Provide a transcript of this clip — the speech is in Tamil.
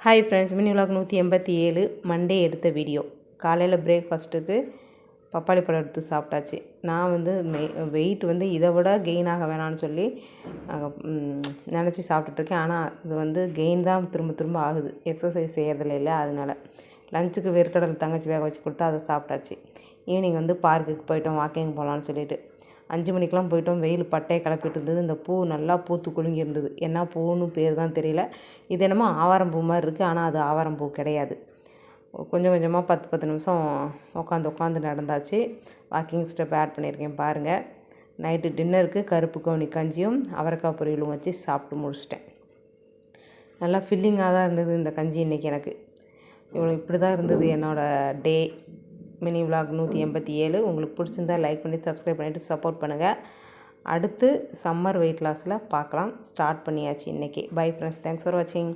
Hi friends, mini vlog 187 Monday எடுத்த வீடியோ. காலையில் பிரேக்ஃபாஸ்ட்டுக்கு பப்பாளி பழம் எடுத்து சாப்பிட்டாச்சு. நான் வெயிட் இதை விட கெயின் ஆக வேணான்னு சொல்லி நினச்சி சாப்பிட்டுட்ருக்கேன். ஆனால் இது கெயின் தான் திரும்ப திரும்ப ஆகுது, எக்ஸசைஸ் செய்கிறதுல இல்லை. அதனால் லஞ்சுக்கு வேர்க்கடலை தங்கச்சி வேக வச்சு கொடுத்தா அதை சாப்பிட்டாச்சு. ஈவினிங் பார்க்குக்கு போயிட்டோம், வாக்கிங் போகலான்னு சொல்லிட்டு 5 மணிக்கெலாம் போயிட்டோம். வெயில் பட்டையை கிளப்பிட்டு இருந்தது. இந்த பூ நல்லா பூத்து குலுங்கி இருந்தது. என்ன பூன்னு பேர் தான் தெரியல. இது என்னமோ ஆவாரம் பூ மாதிரி இருக்குது, ஆனால் அது ஆவாரம் பூ கிடையாது. கொஞ்சம் கொஞ்சமாக 10 நிமிஷம் உட்காந்து நடந்தாச்சு. வாக்கிங் ஸ்டெப் ஆட் பண்ணியிருக்கேன் பாருங்கள். நைட்டு டின்னருக்கு கருப்பு கவுனி கஞ்சியும் அவரைக்காய் பொரியலும் வச்சு சாப்பிட்டு முடிச்சிட்டேன். நல்லா ஃபில்லிங்காக தான் இருந்தது இந்த கஞ்சி இன்றைக்கி எனக்கு. இப்படி தான் இருந்தது என்னோடய டே. Mini vlog 187. உங்களுக்கு பிடிச்சிருந்தா லைக் பண்ணி சப்ஸ்கிரைப் பண்ணிவிட்டு சப்போர்ட் பண்ணுங்கள். அடுத்து சம்மர் வெயிட் லாஸில் பார்க்கலாம். ஸ்டார்ட் பண்ணியாச்சு இன்றைக்கி. பை ஃப்ரெண்ட்ஸ், தேங்க்ஸ் ஃபார் வாட்சிங்.